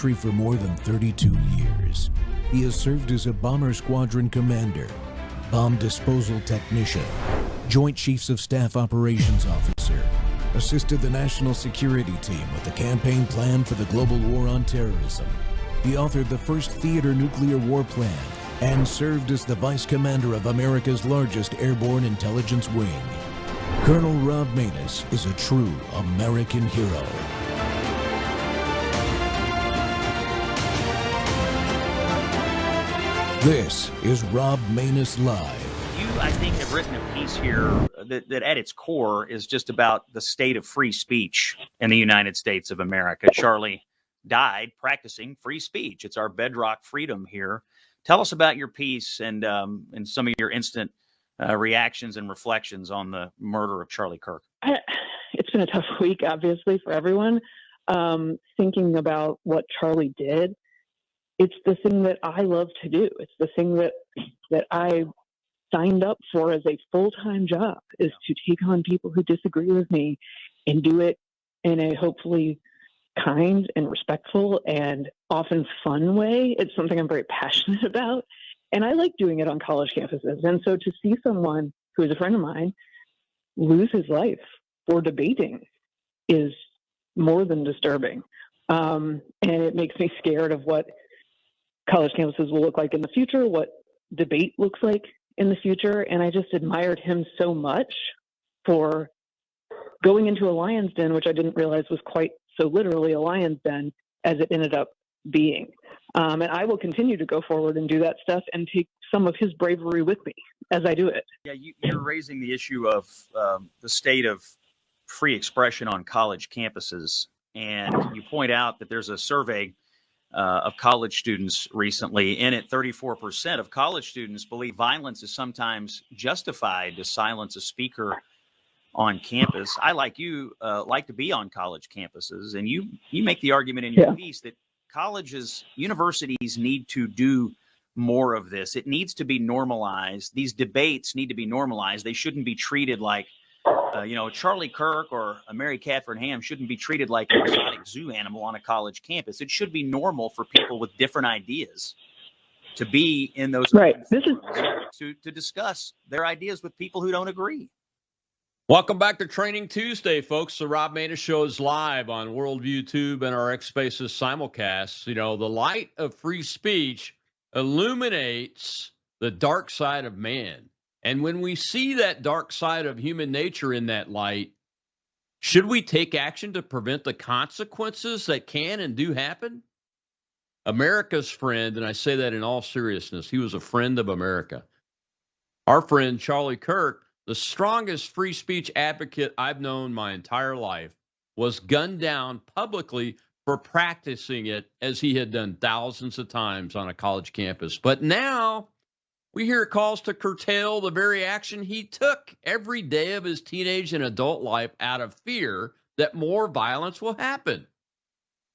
country for more than 32 years. He has served as a bomber squadron commander, bomb disposal technician, Joint Chiefs of Staff Operations Officer, assisted the National Security Team with the campaign plan for the global war on terrorism. He authored the first theater nuclear war plan and served as the Vice Commander of America's largest airborne intelligence wing. Colonel Rob Maness is a true American hero. This is Rob Maness Live. You, I think, have written a piece here that at its core is just about the state of free speech in the United States of America. Charlie died practicing free speech. It's our bedrock freedom here. Tell us about your piece and some of your instant reactions and reflections on the murder of Charlie Kirk. It's been a tough week, obviously, for everyone. Thinking about what Charlie did, it's the thing that I love to do. It's the thing that I signed up for as a full-time job, is to take on people who disagree with me and do it in a hopefully kind and respectful and often fun way. It's something I'm very passionate about. And I like doing it on college campuses. And so to see someone who is a friend of mine lose his life for debating is more than disturbing. And it makes me scared of what college campuses will look like in the future, what debate looks like in the future. And I just admired him so much for going into a lion's den, which I didn't realize was quite so literally a lion's den as it ended up being. And I will continue to go forward and do that stuff and take some of his bravery with me as I do it. Yeah, you're raising the issue of the state of free expression on college campuses. And you point out that there's a survey of college students recently. In it, 34% of college students believe violence is sometimes justified to silence a speaker on campus. I, like you, like to be on college campuses. And you make the argument in your piece that colleges, universities need to do more of this. It needs to be normalized. These debates need to be normalized. They shouldn't be treated like, Charlie Kirk or Mary Catherine Ham shouldn't be treated like an exotic zoo animal on a college campus. It should be normal for people with different ideas to be in those to discuss their ideas with people who don't agree. Welcome back to Training Tuesday, folks. The Rob Maness Show is live on Worldview Tube and our X Spaces simulcast. You know, the light of free speech illuminates the dark side of man. And when we see that dark side of human nature in that light, should we take action to prevent the consequences that can and do happen? America's friend, and I say that in all seriousness, he was a friend of America. Our friend Charlie Kirk, the strongest free speech advocate I've known my entire life, was gunned down publicly for practicing it as he had done thousands of times on a college campus. But now we hear calls to curtail the very action he took every day of his teenage and adult life out of fear that more violence will happen.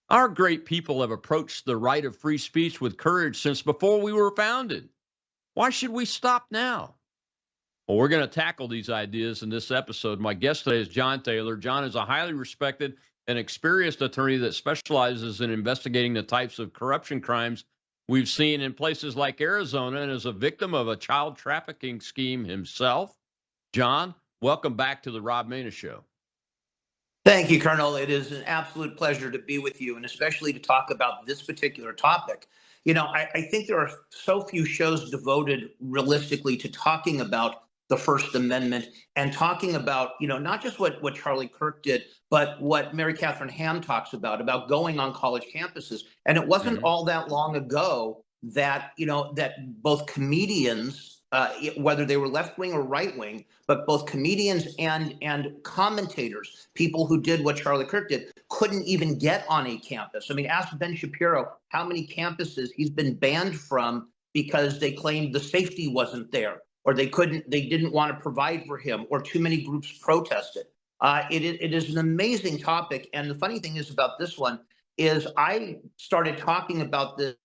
Our great people have approached the right of free speech with courage since before we were founded. Why should we stop now? Well, we're going to tackle these ideas in this episode. My guest today is John Taylor. John is a highly respected and experienced attorney that specializes in investigating the types of corruption crimes we've seen in places like Arizona, and is a victim of a child trafficking scheme himself. John, welcome back to the Rob Maness Show. Thank you, Colonel. It is an absolute pleasure to be with you, and especially to talk about this particular topic. You know, I think there are so few shows devoted realistically to talking about the First Amendment and talking about, not just what Charlie Kirk did, but what Mary Catherine Ham talks about going on college campuses. And it wasn't all that long ago that, that both comedians, whether they were left wing or right wing, but both comedians and commentators, people who did what Charlie Kirk did, couldn't even get on a campus. I mean, ask Ben Shapiro how many campuses he's been banned from because they claimed the safety wasn't there, or they didn't want to provide for him, or too many groups protested. It is an amazing topic. And the funny thing is about this one is I started talking about this,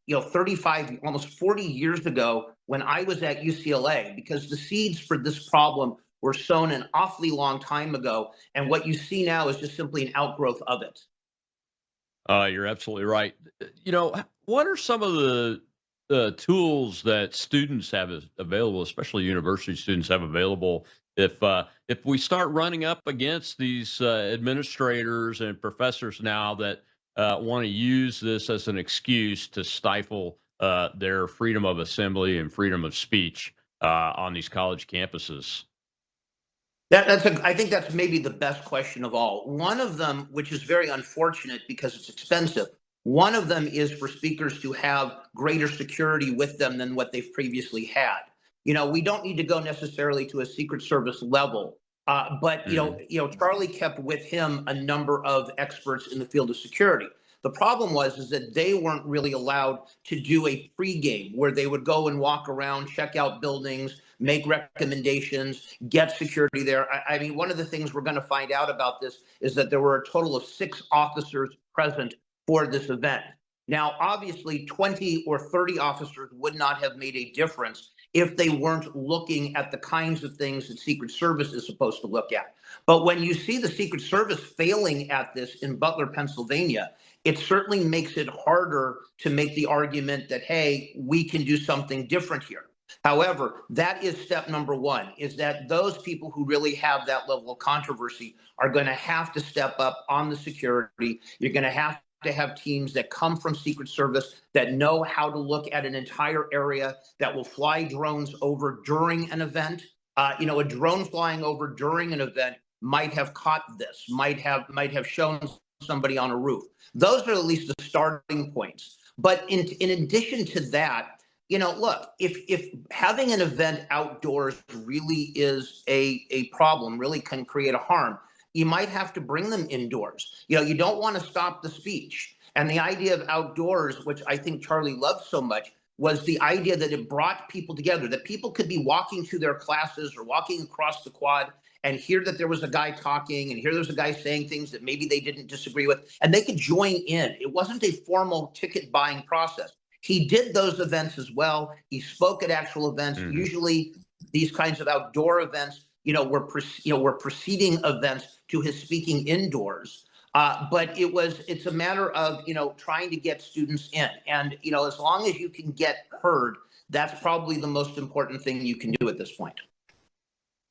35, almost 40 years ago when I was at UCLA, because the seeds for this problem were sown an awfully long time ago. And what you see now is just simply an outgrowth of it. You're absolutely right. what are some of the tools that students have available, especially university students have available, if we start running up against these administrators and professors now that want to use this as an excuse to stifle their freedom of assembly and freedom of speech on these college campuses? I think that's maybe the best question of all. One of them, which is very unfortunate because it's expensive, one of them is for speakers to have greater security with them than what they've previously had. We don't need to go necessarily to a Secret Service level, but Hmm. Charlie kept with him a number of experts in the field of security. The problem is that they weren't really allowed to do a pregame where they would go and walk around, check out buildings, make recommendations, get security there. I mean, one of the things we're going to find out about this is that there were a total of 6 officers present for this event. Now, obviously, 20 or 30 officers would not have made a difference if they weren't looking at the kinds of things that Secret Service is supposed to look at. But when you see the Secret Service failing at this in Butler, Pennsylvania, it certainly makes it harder to make the argument that, hey, we can do something different here. However, that is step number one, is that those people who really have that level of controversy are going to have to step up on the security. You're going to have teams that come from Secret Service that know how to look at an entire area, that will fly drones over during an event. A drone flying over during an event might have caught this, might have shown somebody on a roof. Those are at least the starting points. But in addition to that, look, if having an event outdoors really is a problem, really can create a harm, you might have to bring them indoors. You don't want to stop the speech. And the idea of outdoors, which I think Charlie loved so much, was the idea that it brought people together, that people could be walking to their classes or walking across the quad and hear that there was a guy talking and hear there was a guy saying things that maybe they didn't disagree with, and they could join in. It wasn't a formal ticket buying process. He did those events as well. He spoke at actual events. Hmm. Usually these kinds of outdoor events, were preceding events to his speaking indoors. But it's a matter of, trying to get students in. And, as long as you can get heard, that's probably the most important thing you can do at this point.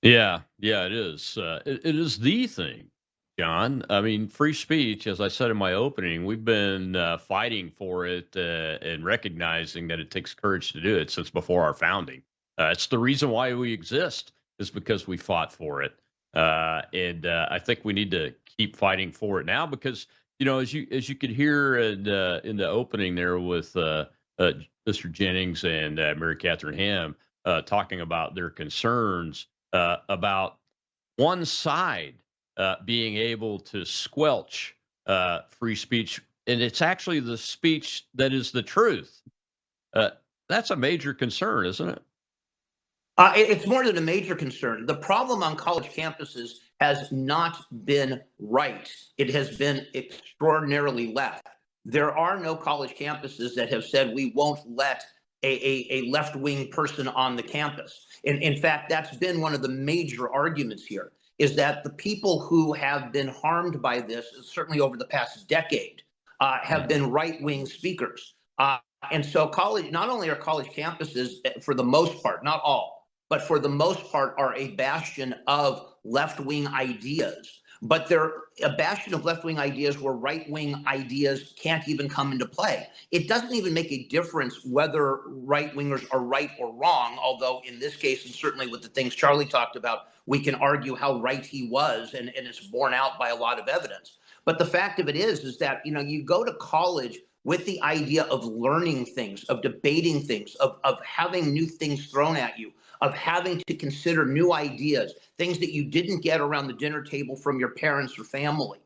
Yeah, yeah, it is. It is the thing, John. I mean, free speech, as I said in my opening, we've been fighting for it and recognizing that it takes courage to do it since before our founding. It's the reason why we exist is because we fought for it, and I think we need to keep fighting for it now because as you could hear in the opening there with Mr. Jennings and Mary Catherine Ham talking about their concerns about one side being able to squelch free speech, and it's actually the speech that is the truth. Uh, that's a major concern, isn't it? It's more than a major concern. The problem on college campuses has not been right. It has been extraordinarily left. There are no college campuses that have said we won't let a left-wing person on the campus. In fact, that's been one of the major arguments here, is that the people who have been harmed by this, certainly over the past decade, have Mhm. been right-wing speakers. And so not only are college campuses, for the most part, not all, but for the most part, are a bastion of left-wing ideas. But they're a bastion of left-wing ideas where right-wing ideas can't even come into play. It doesn't even make a difference whether right-wingers are right or wrong, although in this case, and certainly with the things Charlie talked about, we can argue how right he was, and it's borne out by a lot of evidence. But the fact of it is that, you go to college with the idea of learning things, of debating things, of having new things thrown at you, of having to consider new ideas, things that you didn't get around the dinner table from your parents or family,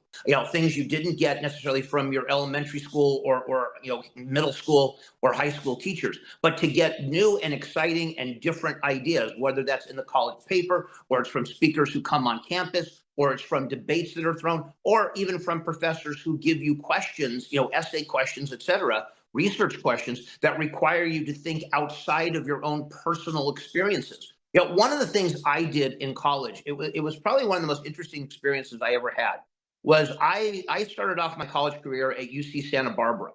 things you didn't get necessarily from your elementary school or middle school or high school teachers, but to get new and exciting and different ideas, whether that's in the college paper or it's from speakers who come on campus or it's from debates that are thrown, or even from professors who give you questions, essay questions, et cetera, research questions that require you to think outside of your own personal experiences. One of the things I did in college, it was probably one of the most interesting experiences I ever had, was I started off my college career at UC Santa Barbara.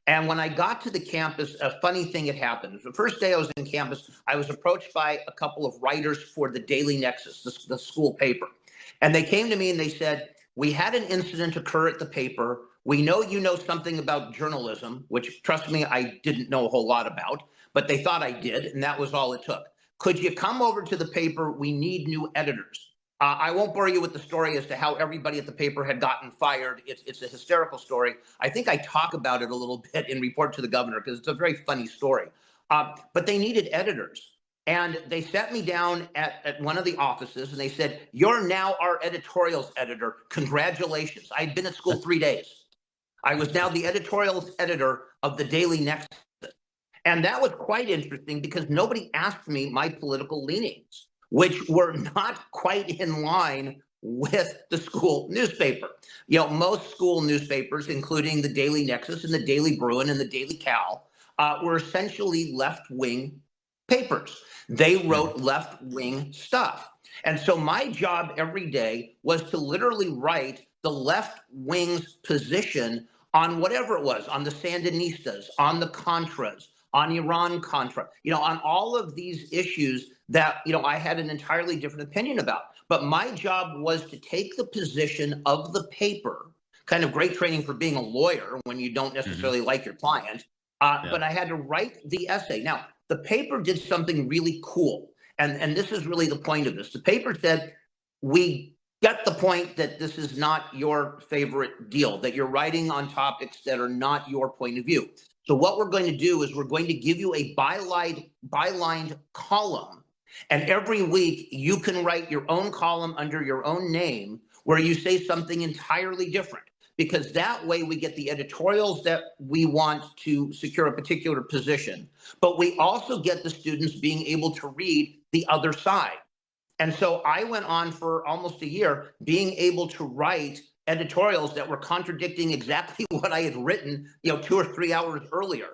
And when I got to the campus, a funny thing had happened. The first day I was in campus, I was approached by a couple of writers for the Daily Nexus, the school paper. And they came to me and they said, we had an incident occur at the paper. We know you know something about journalism, which, trust me, I didn't know a whole lot about, but they thought I did, and that was all it took. Could you come over to the paper? We need new editors. I won't bore you with the story as to how everybody at the paper had gotten fired. It's a hysterical story. I think I talk about it a little bit in Report to the Governor because it's a very funny story. But they needed editors. And they sat me down at one of the offices and they said, you're now our editorials editor. Congratulations. I'd been at school 3 days. I was now the editorials editor of the Daily Nexus. And that was quite interesting because nobody asked me my political leanings, which were not quite in line with the school newspaper. You know, most school newspapers, including the Daily Nexus and the Daily Bruin and the Daily Cal, were essentially left-wing papers. They wrote left-wing stuff. And so my job every day was to literally write the left wing's position on whatever it was, on the Sandinistas, on the Contras, on Iran-Contra, you know, on all of these issues that, you know, I had an entirely different opinion about. But my job was to take the position of the paper, kind of great training for being a lawyer when you don't necessarily like your client, but I had to write the essay. Now, the paper did something really cool, and this is really the point of this. The paper said, we get the point that this is not your favorite deal, that you're writing on topics that are not your point of view. So what we're going to do is we're going to give you a bylined column, and every week you can write your own column under your own name where you say something entirely different, because that way we get the editorials that we want to secure a particular position, but we also get the students being able to read the other side. And so I went on for almost a year being able to write editorials that were contradicting exactly what I had written, you know, 2 or 3 hours earlier.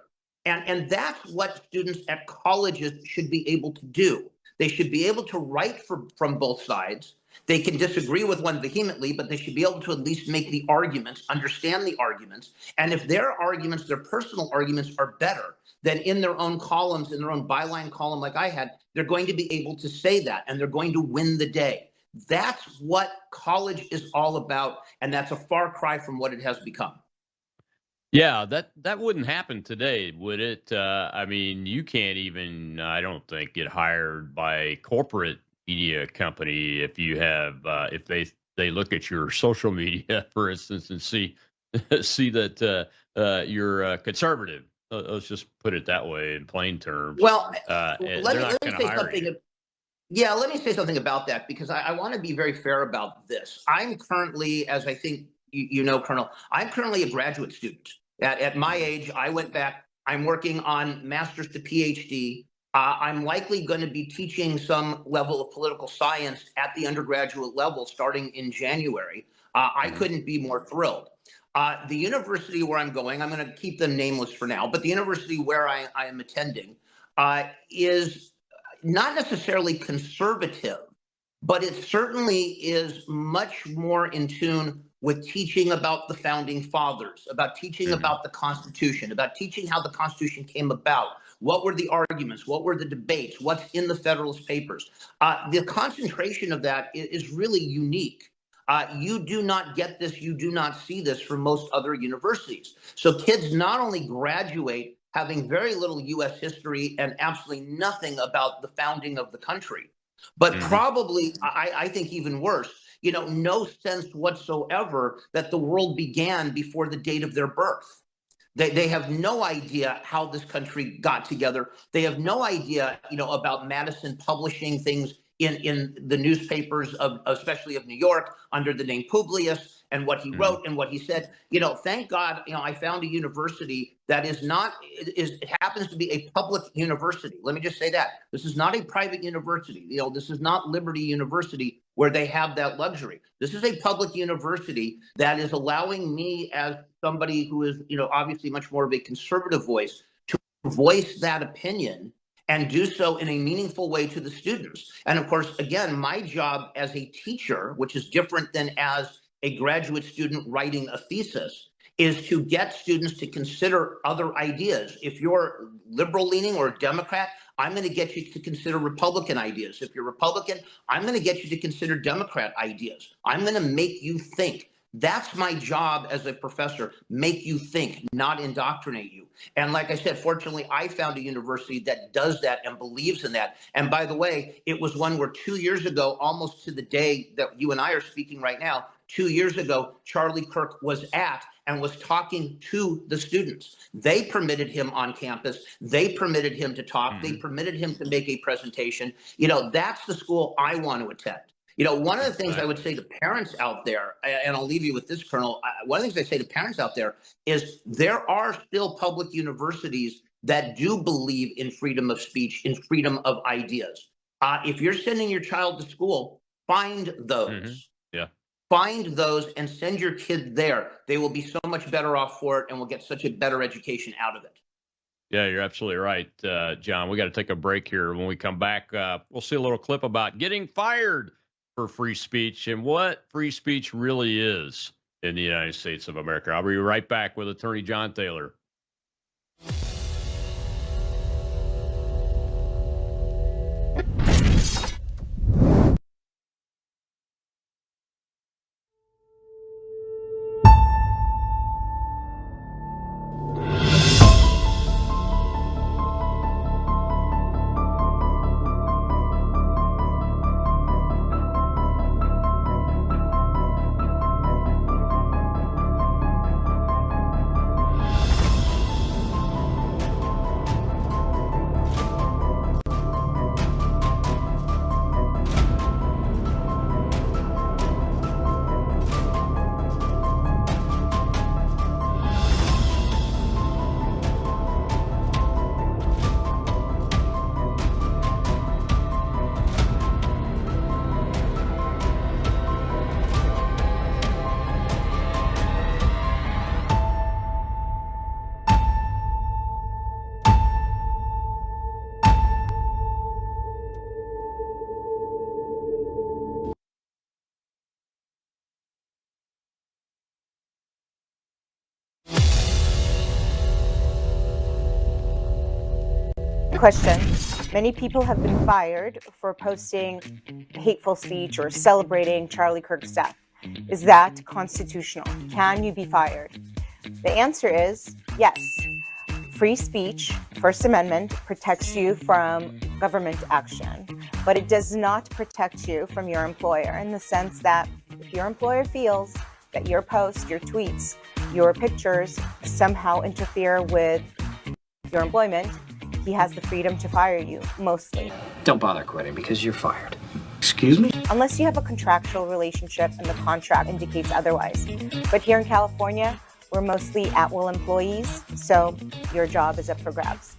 And that's what students at colleges should be able to do. They should be able to write from both sides. They can disagree with one vehemently, but they should be able to at least make the arguments, understand the arguments. And if their arguments, their personal arguments are better than in their own columns, in their own byline column like I had, they're going to be able to say that, and they're going to win the day. That's what college is all about, and that's a far cry from what it has become. Yeah, that wouldn't happen today, would it? I mean, you can't even, I don't think, get hired by a corporate media company if you have, if they look at your social media, for instance, and see that you're conservative. Let's just put it that way in plain terms. Well, they're let not me going to say hire something. you. Yeah, let me say something about that, because I want to be very fair about this. I'm currently, as I think you know, Colonel, I'm currently a graduate student. At my age, I went back. I'm working on master's to PhD. I'm likely going to be teaching some level of political science at the undergraduate level starting in January. I couldn't be more thrilled. The university where I'm going, I'm going to keep them nameless for now, but the university where I am attending is not necessarily conservative, but it certainly is much more in tune with teaching about the founding fathers, about teaching about the Constitution, about teaching how the Constitution came about. What were the arguments? What were the debates? What's in the Federalist Papers? The concentration of that is really unique. You do not get this, you do not see this from most other universities. So kids not only graduate having very little U.S. history and absolutely nothing about the founding of the country, but probably, I think even worse, you know, no sense whatsoever that the world began before the date of their birth. They have no idea how this country got together. They have no idea, you know, about Madison publishing things in the newspapers of, especially of New York, under the name Publius, and what he wrote and what he said. You know, thank God, you know, I found a university that it happens to be a public university. Let me just say that. This is not a private university. You know, this is not Liberty University where they have that luxury. This is a public university that is allowing me, as somebody who is, you know, obviously much more of a conservative voice, to voice that opinion and do so in a meaningful way to the students. And of course, again, my job as a teacher, which is different than as a graduate student writing a thesis, is to get students to consider other ideas. If you're liberal leaning or a Democrat, I'm going to get you to consider Republican ideas. If you're Republican, I'm going to get you to consider Democrat ideas. I'm going to make you think. That's my job as a professor, make you think, not indoctrinate you. And like I said, fortunately, I found a university that does that and believes in that. And by the way, it was one where 2 years ago, almost to the day that you and I are speaking right now, 2 years ago, Charlie Kirk was at and was talking to the students. They permitted him on campus. They permitted him to talk. They permitted him to make a presentation. You know, that's the school I want to attend. You know, one of the things I would say to parents out there, and I'll leave you with this, Colonel, one of the things I say to parents out there is there are still public universities that do believe in freedom of speech, in freedom of ideas. If you're sending your child to school, find those. Yeah. Find those and send your kid there. They will be so much better off for it and will get such a better education out of it. Yeah, you're absolutely right, John. We got to take a break here. When we come back, we'll see a little clip about getting fired for free speech and what free speech really is in the United States of America. I'll be right back with Attorney John Taylor. Question. Many people have been fired for posting hateful speech or celebrating Charlie Kirk's death. Is that constitutional? Can you be fired? The answer is yes. Free speech, First Amendment, protects you from government action, but it does not protect you from your employer in the sense that if your employer feels that your posts, your tweets, your pictures somehow interfere with your employment, he has the freedom to fire you, mostly. Don't bother quitting because you're fired. Excuse me? Unless you have a contractual relationship and the contract indicates otherwise. But here in California, we're mostly at-will employees, so your job is up for grabs.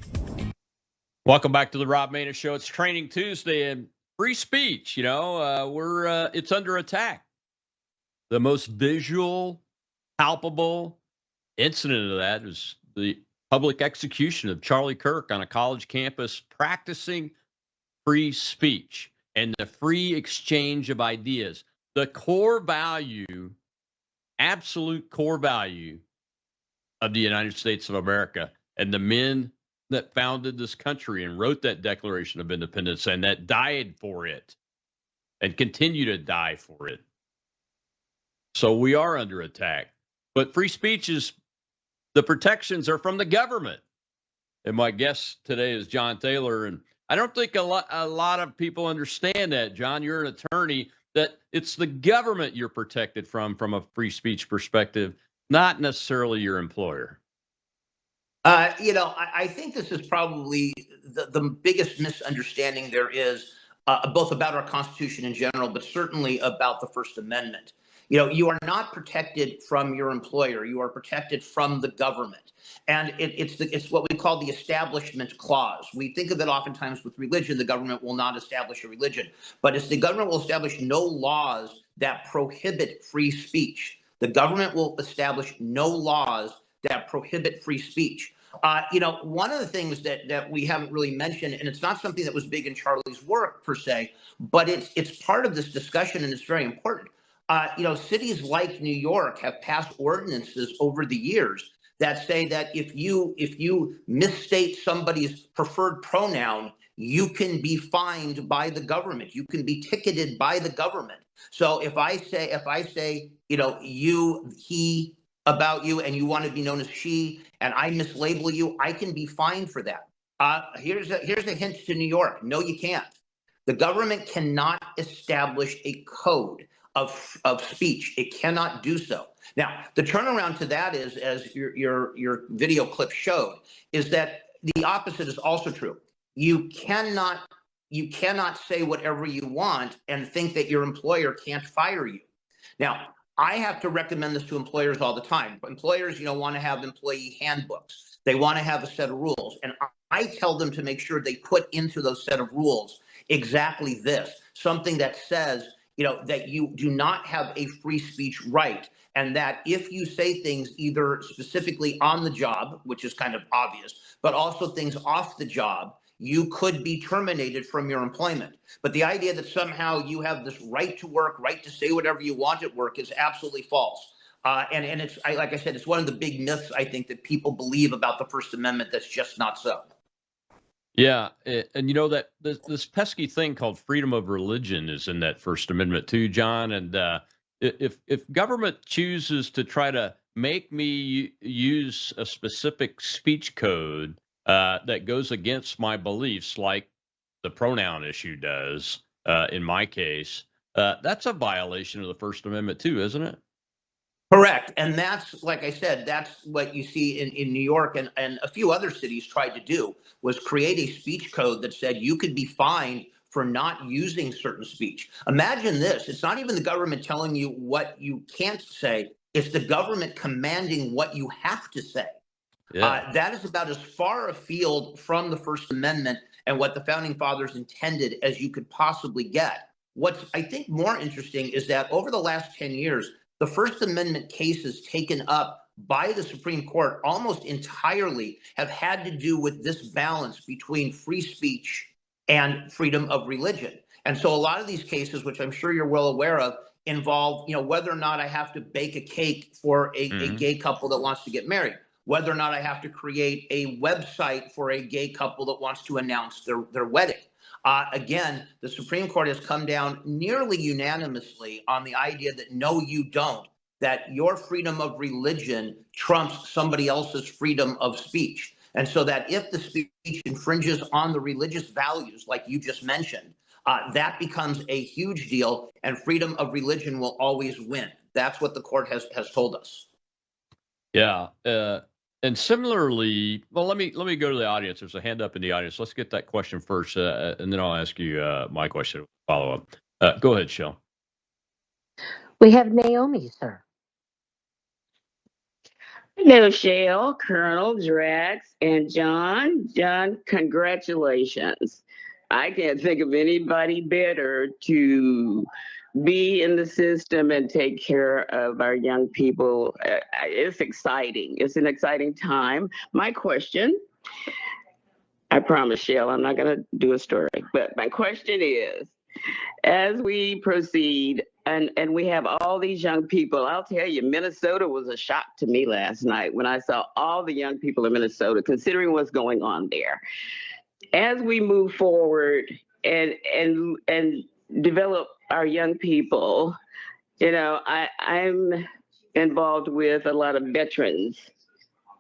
Welcome back to the Rob Maness Show. It's Training Tuesday, and free speech, you know, it's under attack. The most visual, palpable incident of that is the public execution of Charlie Kirk on a college campus practicing free speech and the free exchange of ideas. The core value, absolute core value of the United States of America and the men that founded this country and wrote that Declaration of Independence and that died for it and continue to die for it. So we are under attack. But free speech is, the protections are from the government. And my guest today is John Taylor. And I don't think a lot of people understand that, John. You're an attorney, that it's the government you're protected from a free speech perspective, not necessarily your employer. You know, I think this is probably the biggest misunderstanding there is, both about our Constitution in general, but certainly about the First Amendment. You know, you are not protected from your employer. You are protected from the government. And it's what we call the Establishment Clause. We think of it oftentimes with religion. The government will not establish a religion. But it's the government will establish no laws that prohibit free speech. The government will establish no laws that prohibit free speech. You know, one of the things that we haven't really mentioned, and it's not something that was big in Charlie's work per se, but it's part of this discussion and it's very important. Cities like New York have passed ordinances over the years that say that if you misstate somebody's preferred pronoun, you can be fined by the government. You can be ticketed by the government. So if I say, you, he about you, and you want to be known as she, and I mislabel you, I can be fined for that. Here's a hint to New York. No, you can't. The government cannot establish a code of speech. It cannot do so. Now, the turnaround to that is, as your video clip showed, is that the opposite is also true. You cannot say whatever you want and think that your employer can't fire you. Now, I have to recommend this to employers all the time. Employers, want to have employee handbooks. They want to have a set of rules. And I tell them to make sure they put into those set of rules exactly this, something that says, that you do not have a free speech right. And that if you say things either specifically on the job, which is kind of obvious, but also things off the job, you could be terminated from your employment. But the idea that somehow you have this right to work, right to say whatever you want at work is absolutely false. And it's, like I said, it's one of the big myths, I think, that people believe about the First Amendment that's just not so. Yeah, and that this pesky thing called freedom of religion is in that First Amendment too, John. And if government chooses to try to make me use a specific speech code that goes against my beliefs, like the pronoun issue does in my case, that's a violation of the First Amendment too, isn't it? Correct. And that's, like I said, that's what you see in New York and a few other cities tried to do, was create a speech code that said you could be fined for not using certain speech. Imagine this. It's not even the government telling you what you can't say. It's the government commanding what you have to say. Yeah. That is about as far afield from the First Amendment and what the Founding Fathers intended as you could possibly get. What's, I think, more interesting is that over the last 10 years, the First Amendment cases taken up by the Supreme Court almost entirely have had to do with this balance between free speech and freedom of religion. And so a lot of these cases, which I'm sure you're well aware of, involve, whether or not I have to bake a cake for a gay couple that wants to get married, whether or not I have to create a website for a gay couple that wants to announce their wedding. Again, the Supreme Court has come down nearly unanimously on the idea that no, you don't, that your freedom of religion trumps somebody else's freedom of speech. And so that if the speech infringes on the religious values, like you just mentioned, that becomes a huge deal, and freedom of religion will always win. That's what the court has told us. Yeah. And similarly, well, let me go to the audience. There's a hand up in the audience. Let's get that question first, and then I'll ask you my question follow up. Go ahead, Shell. We have Naomi, sir. Hello, Shell, Colonel, Drax, and John. John, congratulations. I can't think of anybody better to be in the system and take care of our young people. It's exciting. It's an exciting time. My question, I promise, Shell, I'm not going to do a story, but my question is, as we proceed and we have all these young people, I'll tell you, Minnesota was a shock to me last night when I saw all the young people in Minnesota, considering what's going on there. As we move forward and develop our young people, I'm involved with a lot of veterans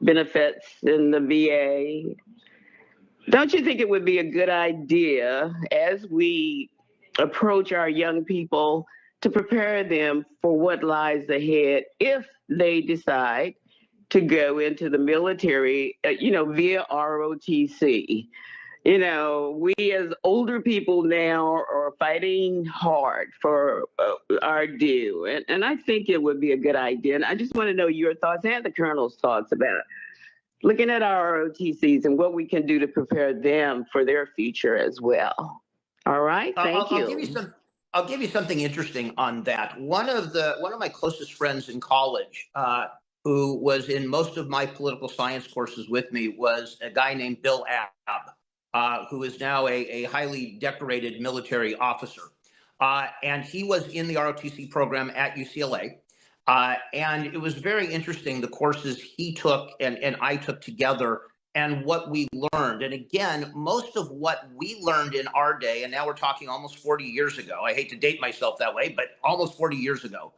benefits in the VA. Don't you think it would be a good idea as we approach our young people to prepare them for what lies ahead if they decide to go into the military, via ROTC? We as older people now are fighting hard for our due. And I think it would be a good idea. And I just want to know your thoughts and the Colonel's thoughts about looking at our ROTCs and what we can do to prepare them for their future as well. All right, thank you. I'll give you something interesting on that. One of my closest friends in college, who was in most of my political science courses with me, was a guy named Bill Abb, who is now a highly decorated military officer. And he was in the ROTC program at UCLA. And it was very interesting, the courses he took and I took together and what we learned. And again, most of what we learned in our day, and now we're talking almost 40 years ago, I hate to date myself that way, but almost 40 years ago,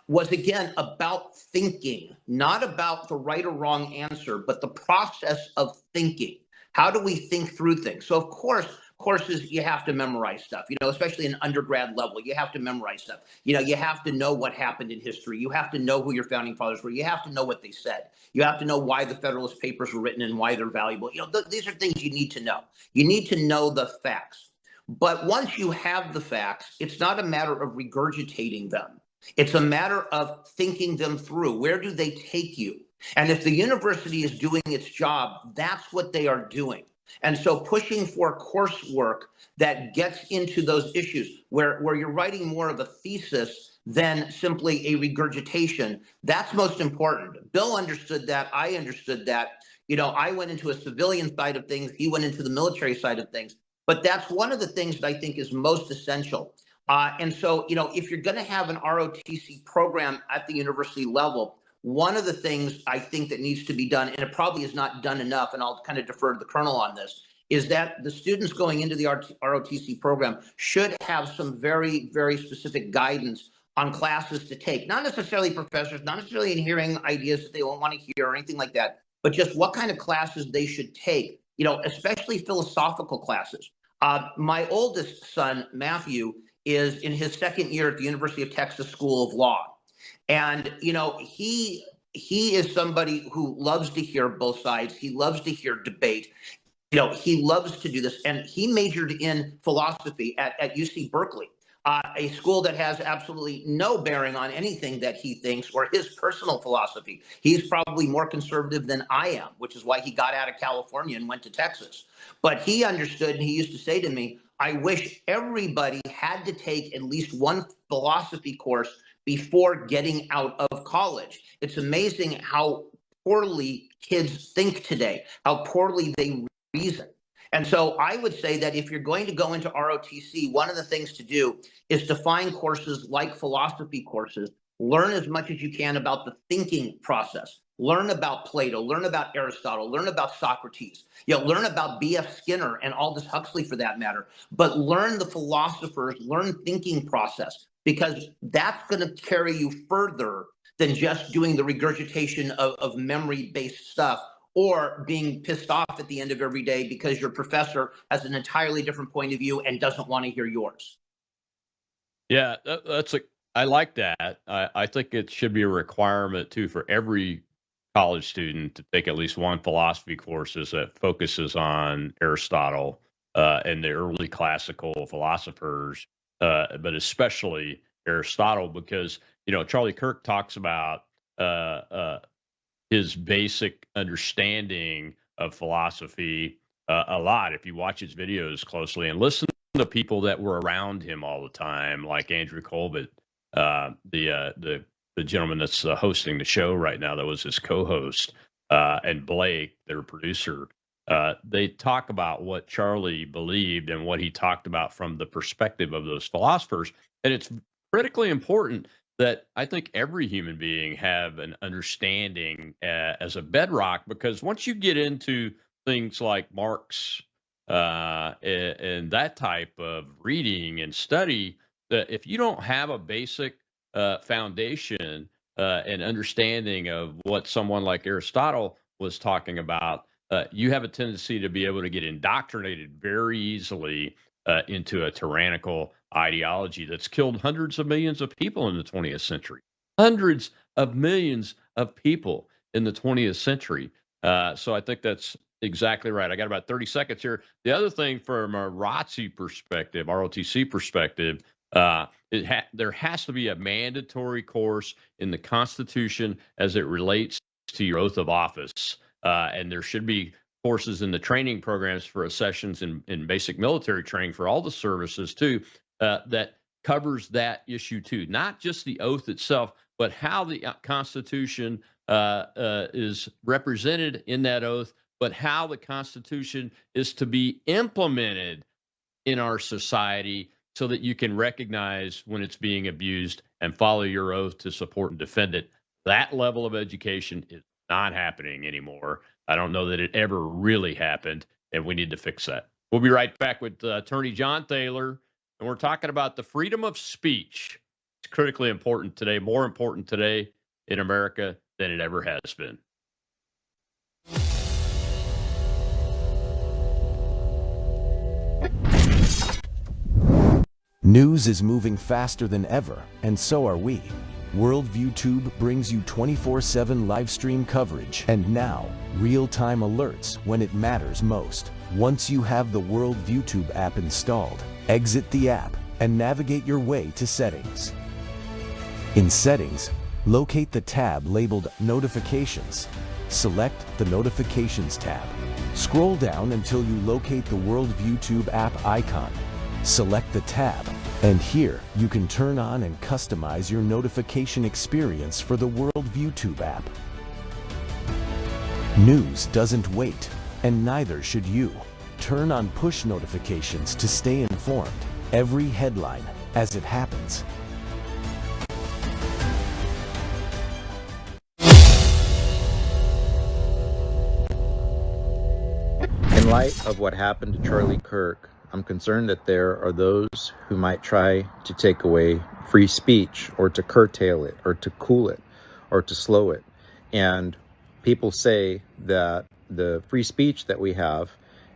was again about thinking, not about the right or wrong answer, but the process of thinking. How do we think through things? So of course, courses, you have to memorize stuff, especially in undergrad level, you have to memorize stuff. You have to know what happened in history. You have to know who your founding fathers were. You have to know what they said. You have to know why the Federalist Papers were written and why they're valuable. These are things you need to know. You need to know the facts. But once you have the facts, it's not a matter of regurgitating them. It's a matter of thinking them through. Where do they take you? And if the university is doing its job, that's what they are doing. And so pushing for coursework that gets into those issues where you're writing more of a thesis than simply a regurgitation, that's most important. Bill understood that. I understood that. I went into a civilian side of things. He went into the military side of things. But that's one of the things that I think is most essential. And so, if you're going to have an ROTC program at the university level, one of the things I think that needs to be done, and it probably is not done enough, and I'll kind of defer to the Colonel on this, is that the students going into the ROTC program should have some very, very specific guidance on classes to take. Not necessarily professors, not necessarily hearing ideas that they won't want to hear or anything like that, but just what kind of classes they should take, especially philosophical classes. My oldest son, Matthew, is in his second year at the University of Texas School of Law. And, he is somebody who loves to hear both sides. He loves to hear debate. He loves to do this. And he majored in philosophy at UC Berkeley, a school that has absolutely no bearing on anything that he thinks or his personal philosophy. He's probably more conservative than I am, which is why he got out of California and went to Texas. But he understood, and he used to say to me, I wish everybody had to take at least one philosophy course before getting out of college. It's amazing how poorly kids think today, how poorly they reason. And so I would say that if you're going to go into ROTC, one of the things to do is to find courses like philosophy courses, learn as much as you can about the thinking process, learn about Plato, learn about Aristotle, learn about Socrates, learn about B.F. Skinner and Aldous Huxley for that matter, but learn the philosophers, learn thinking process, because that's going to carry you further than just doing the regurgitation of memory-based stuff or being pissed off at the end of every day because your professor has an entirely different point of view and doesn't want to hear yours. Yeah, I like that. I think it should be a requirement too for every college student to take at least one philosophy courses that focuses on Aristotle and the early classical philosophers, but especially Aristotle, because Charlie Kirk talks about his basic understanding of philosophy a lot. If you watch his videos closely and listen to people that were around him all the time, like Andrew Colbert, the gentleman that's hosting the show right now, that was his co-host, and Blake, their producer, they talk about what Charlie believed and what he talked about from the perspective of those philosophers. And it's critically important that I think every human being have an understanding as a bedrock, because once you get into things like Marx and that type of reading and study, that if you don't have a basic foundation and understanding of what someone like Aristotle was talking about, you have a tendency to be able to get indoctrinated very easily into a tyrannical ideology that's killed hundreds of millions of people in the 20th century. Hundreds of millions of people in the 20th century. So I think that's exactly right. I got about 30 seconds here. The other thing from a ROTC perspective, ROTC perspective, there has to be a mandatory course in the Constitution as it relates to your oath of office. And there should be courses in the training programs for sessions in basic military training for all the services too, that covers that issue too. Not just the oath itself, but how the Constitution is represented in that oath, but how the Constitution is to be implemented in our society so that you can recognize when it's being abused and follow your oath to support and defend it. That level of education is not happening anymore. I don't know that it ever really happened, and we need to fix that. We'll be right back with Attorney John Thaler, and we're talking about the freedom of speech. It's critically important today, more important today in America than it ever has been. News is moving faster than ever, and so are we. Worldview Tube brings you 24/7 live stream coverage and now real-time alerts when it matters most. Once you have the Worldview Tube app installed, exit the app and navigate your way to Settings. In Settings, locate the tab labeled Notifications. Select the Notifications tab. Scroll down until you locate the Worldview Tube app icon. Select the tab, and here you can turn on and customize your notification experience for the Worldview Tube app. News doesn't wait, and neither should you. Turn on push notifications to stay informed. Every headline as it happens. In light of what happened to Charlie Kirk, I'm concerned that there are those who might try to take away free speech or to curtail it or to cool it or to slow it. And people say that the free speech that we have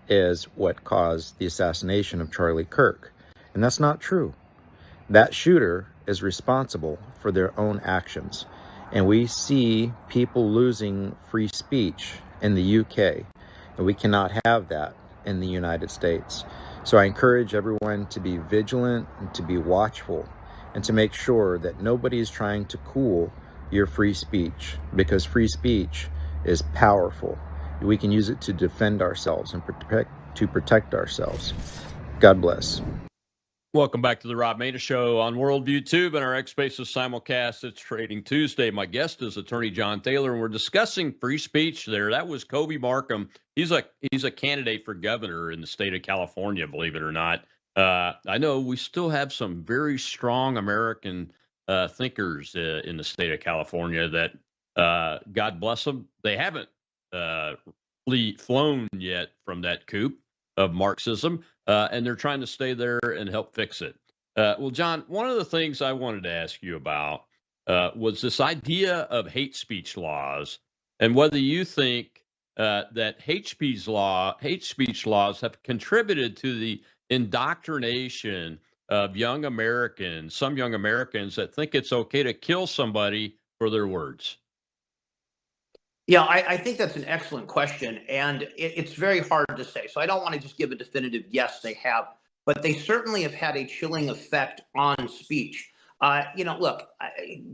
is what caused the assassination of Charlie Kirk. And that's not true. That shooter is responsible for their own actions. And we see people losing free speech in the UK. And we cannot have that in the United States. So I encourage everyone to be vigilant and to be watchful and to make sure that nobody is trying to cool your free speech, because free speech is powerful. We can use it to defend ourselves and protect ourselves. God bless. Welcome back to the Rob Maness Show on Worldview Tube and our X Spaces simulcast. It's Trading Tuesday. My guest is Attorney John Thaler, and we're discussing free speech there. That was Kobe Markham. He's a candidate for governor in the state of California, believe it or not. I know we still have some very strong American thinkers in the state of California that, God bless them, they haven't flown yet from that coop of Marxism, and they're trying to stay there and help fix it. Well, John, one of the things I wanted to ask you about was this idea of hate speech laws, and whether you think that hate speech laws have contributed to the indoctrination of some young Americans that think it's okay to kill somebody for their words. Yeah, I think that's an excellent question, and it's very hard to say. So I don't want to just give a definitive yes, they have, but they certainly have had a chilling effect on speech. Look,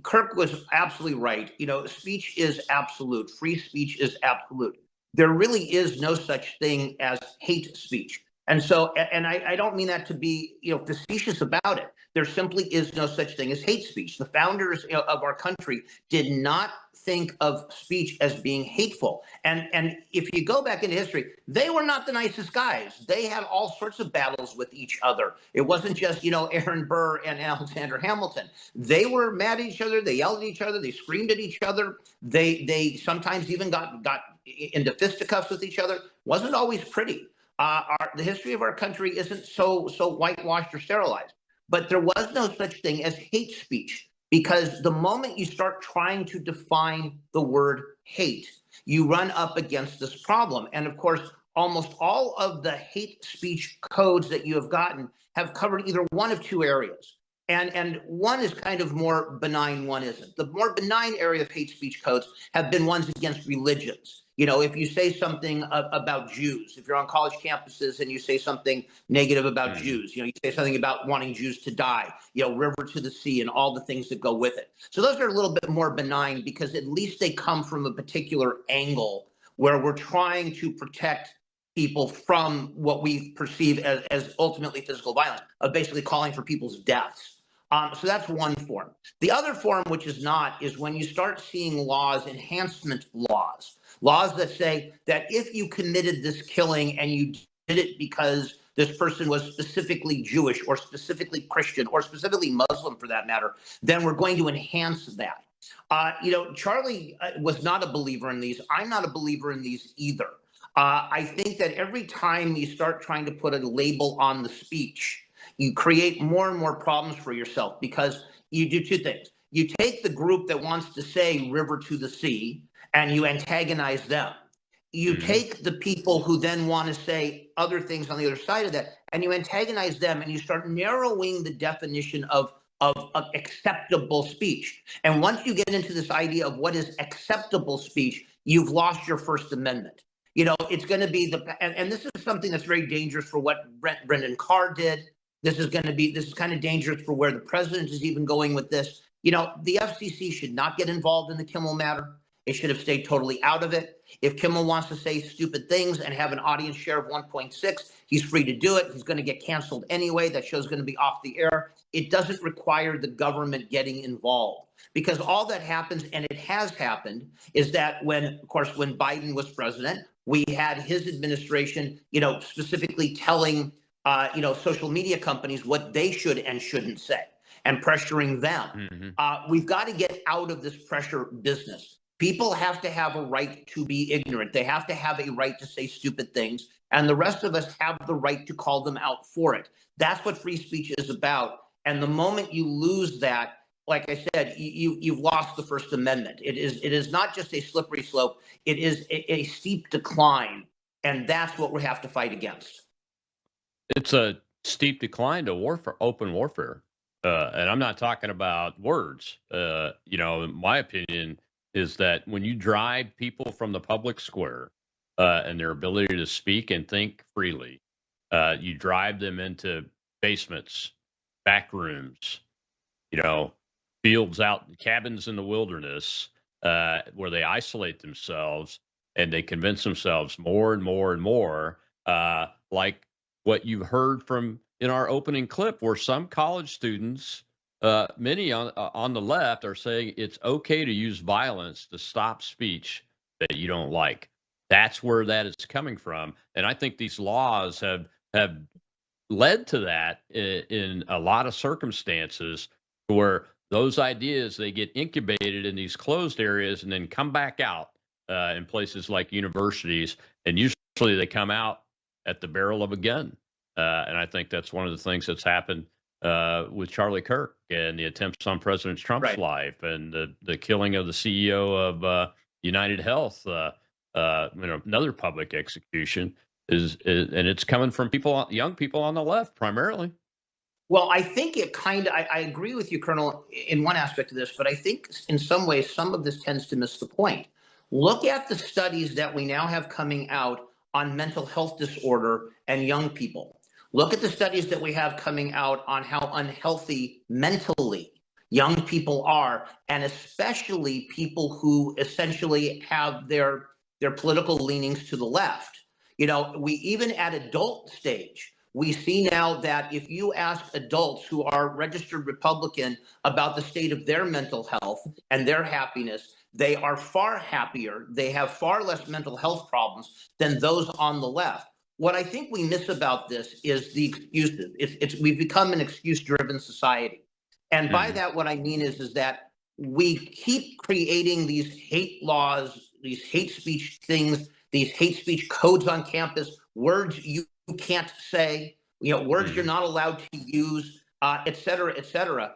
Kirk was absolutely right. Speech is absolute. Free speech is absolute. There really is no such thing as hate speech. And so, and I don't mean that to be, facetious about it. There simply is no such thing as hate speech. The founders of our country did not think of speech as being hateful. And if you go back into history, they were not the nicest guys. They had all sorts of battles with each other. It wasn't just, Aaron Burr and Alexander Hamilton. They were mad at each other. They yelled at each other. They screamed at each other. They sometimes even got into fisticuffs with each other. Wasn't always pretty. The history of our country isn't so whitewashed or sterilized. But there was no such thing as hate speech, because the moment you start trying to define the word hate, you run up against this problem. And of course, almost all of the hate speech codes that you have gotten have covered either one of two areas. And one is kind of more benign, one isn't. The more benign area of hate speech codes have been ones against religions. If you say something about Jews, if you're on college campuses and you say something negative about Jews, you say something about wanting Jews to die, river to the sea and all the things that go with it. So those are a little bit more benign, because at least they come from a particular angle where we're trying to protect people from what we perceive as ultimately physical violence, of basically calling for people's deaths. So that's one form. The other form, which is not, is when you start seeing laws, enhancement laws that say that if you committed this killing and you did it because this person was specifically Jewish or specifically Christian or specifically Muslim for that matter, then we're going to enhance that. Charlie was not a believer in these. I'm not a believer in these either. I think that every time you start trying to put a label on the speech, you create more and more problems for yourself because you do two things. You take the group that wants to say river to the sea and you antagonize them. You take the people who then want to say other things on the other side of that and you antagonize them and you start narrowing the definition of acceptable speech. And once you get into this idea of what is acceptable speech, you've lost your First Amendment. It's going to be and this is something that's very dangerous for what Brendan Carr did. This is kind of dangerous for where the president is even going with this. The FCC should not get involved in the Kimmel matter. It should have stayed totally out of it. If Kimmel wants to say stupid things and have an audience share of 1.6, he's free to do it. He's going to get canceled anyway. That show's going to be off the air. It doesn't require the government getting involved because all that happens, and it has happened, is that when Biden was president, we had his administration, specifically telling, social media companies what they should and shouldn't say and pressuring them. We've got to get out of this pressure business. People have to have a right to be ignorant. They have to have a right to say stupid things. And the rest of us have the right to call them out for it. That's what free speech is about. And the moment you lose that, like I said, you've lost the First Amendment. It is not just a slippery slope. It is a steep decline. And that's what we have to fight against. It's a steep decline to warfare, open warfare. And I'm not talking about words. My opinion is that when you drive people from the public square and their ability to speak and think freely, you drive them into basements, back rooms, fields out, cabins in the wilderness where they isolate themselves and they convince themselves more and more and more, like what you heard from in our opening clip, where some college students, many on the left, are saying it's okay to use violence to stop speech that you don't like. That's where that is coming from, and I think these laws have led to that in a lot of circumstances, where those ideas, they get incubated in these closed areas and then come back out in places like universities, and usually they come out at the barrel of a gun. And I think that's one of the things that's happened with Charlie Kirk and the attempts on President Trump's life and the killing of the CEO of United Health, another public execution, and it's coming from young people on the left primarily. Well, I think I agree with you, Colonel, in one aspect of this, but I think in some ways, some of this tends to miss the point. Look at the studies that we now have coming out on mental health disorder and young people. Look at the studies that we have coming out on how unhealthy mentally young people are, and especially people who essentially have their political leanings to the left. We even at adult stage, we see now that if you ask adults who are registered Republican about the state of their mental health and their happiness, they are far happier. They have far less mental health problems than those on the left. What I think we miss about this is the excuses. We've become an excuse-driven society. And by that, what I mean is that we keep creating these hate laws, these hate speech things, these hate speech codes on campus, words you can't say, words you're not allowed to use, et cetera,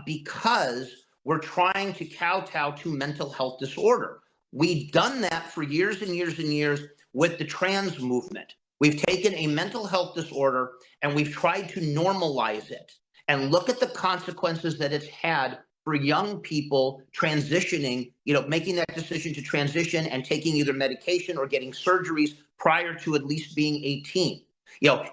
because we're trying to kowtow to mental health disorder. We've done that for years and years and years with the trans movement. We've taken a mental health disorder and we've tried to normalize it. And look at the consequences that it's had for young people transitioning, making that decision to transition and taking either medication or getting surgeries prior to at least being 18,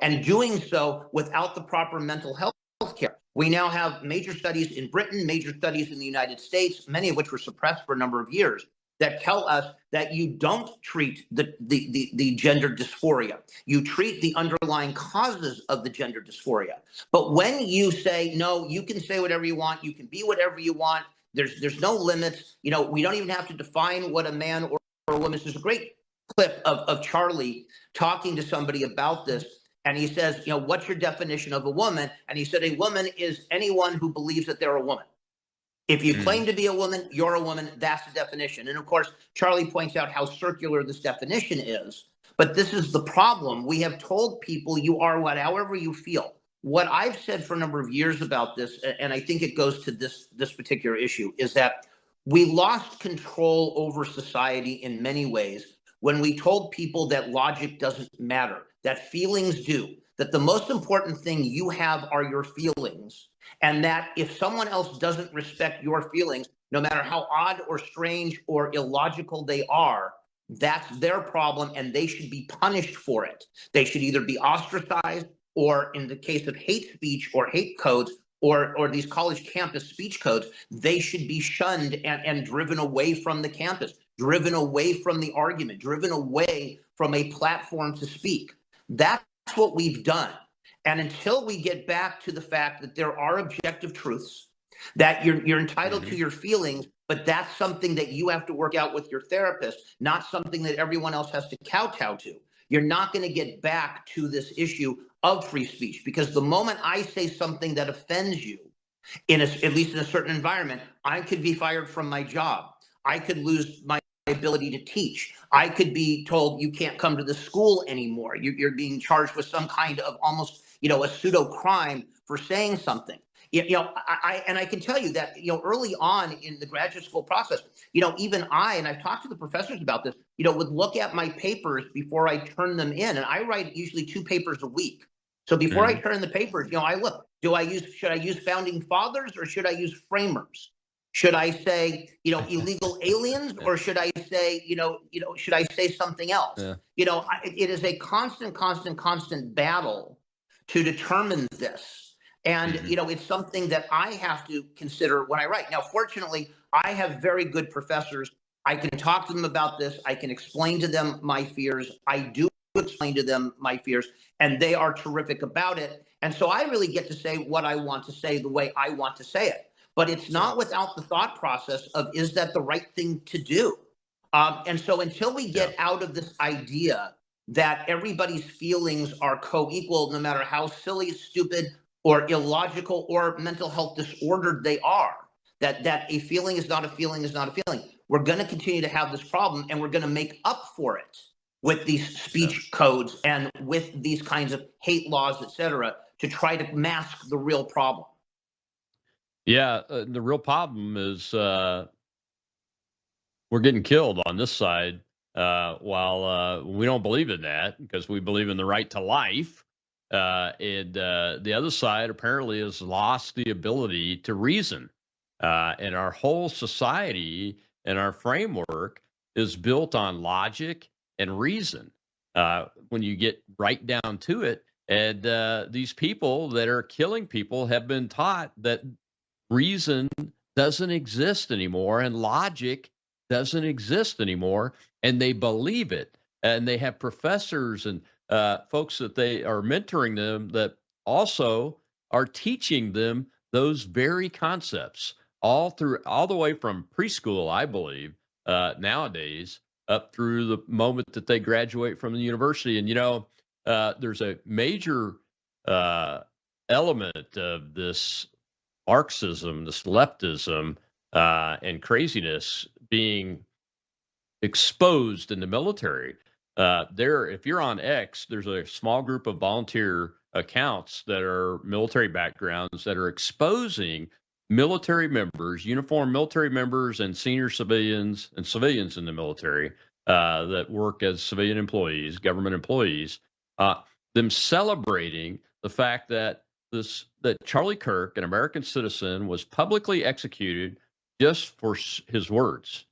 and doing so without the proper mental health care. We now have major studies in Britain, major studies in the United States, many of which were suppressed for a number of years, that tell us that you don't treat the gender dysphoria. You treat the underlying causes of the gender dysphoria. But when you say, no, you can say whatever you want, you can be whatever you want, there's no limits, we don't even have to define what a man or a woman is. There's a great clip of Charlie talking to somebody about this. And he says, what's your definition of a woman? And he said, a woman is anyone who believes that they're a woman. If you claim to be a woman, you're a woman. That's the definition. And of course, Charlie points out how circular this definition is. But this is the problem. We have told people you are however you feel. What I've said for a number of years about this, and I think it goes to this particular issue, is that we lost control over society in many ways when we told people that logic doesn't matter, that feelings do, that the most important thing you have are your feelings. And that if someone else doesn't respect your feelings, no matter how odd or strange or illogical they are, that's their problem and they should be punished for it. They should either be ostracized or, in the case of hate speech or hate codes or these college campus speech codes, they should be shunned and driven away from the campus, driven away from the argument, driven away from a platform to speak. That's what we've done. And until we get back to the fact that there are objective truths, that you're entitled to your feelings, but that's something that you have to work out with your therapist, not something that everyone else has to kowtow to. You're not going to get back to this issue of free speech, because the moment I say something that offends you, at least in a certain environment, I could be fired from my job. I could lose my ability to teach. I could be told you can't come to the school anymore. You're being charged with some kind of almost, a pseudo crime for saying something. I can tell you that, early on in the graduate school process, even and I've talked to the professors about this, would look at my papers before I turn them in. And I write usually 2 papers a week. So before I turn the papers, I look, should I use founding fathers or should I use framers? Should I say, illegal aliens, or should I say, should I say something else? Yeah. It is a constant battle to determine this. And, it's something that I have to consider when I write. Now, fortunately, I have very good professors. I can talk to them about this. I can explain to them my fears. I do explain to them my fears, and they are terrific about it. And so I really get to say what I want to say the way I want to say it. But it's not without the thought process of, is that the right thing to do? And so until we get out of this idea that everybody's feelings are co-equal, no matter how silly, stupid, or illogical or mental health disordered they are, that a feeling is not a feeling is not a feeling, we're going to continue to have this problem, and we're going to make up for it with these speech codes and with these kinds of hate laws, et cetera, to try to mask the real problem. Yeah, the real problem is we're getting killed on this side, while we don't believe in that because we believe in the right to life. And the other side apparently has lost the ability to reason. And our whole society and our framework is built on logic and reason. When you get right down to it, and these people that are killing people have been taught that reason doesn't exist anymore and logic doesn't exist anymore, and they believe it. And they have professors and folks that they are mentoring them that also are teaching them those very concepts all the way from preschool, I believe, nowadays up through the moment that they graduate from the university. And there's a major element of this Marxism, this leftism, and craziness being exposed in the military. If you're on X, there's a small group of volunteer accounts that are military backgrounds that are exposing military members, uniformed military members, and senior civilians and civilians in the military that work as civilian employees, government employees, them celebrating the fact that Charlie Kirk, an American citizen, was publicly executed just for his words.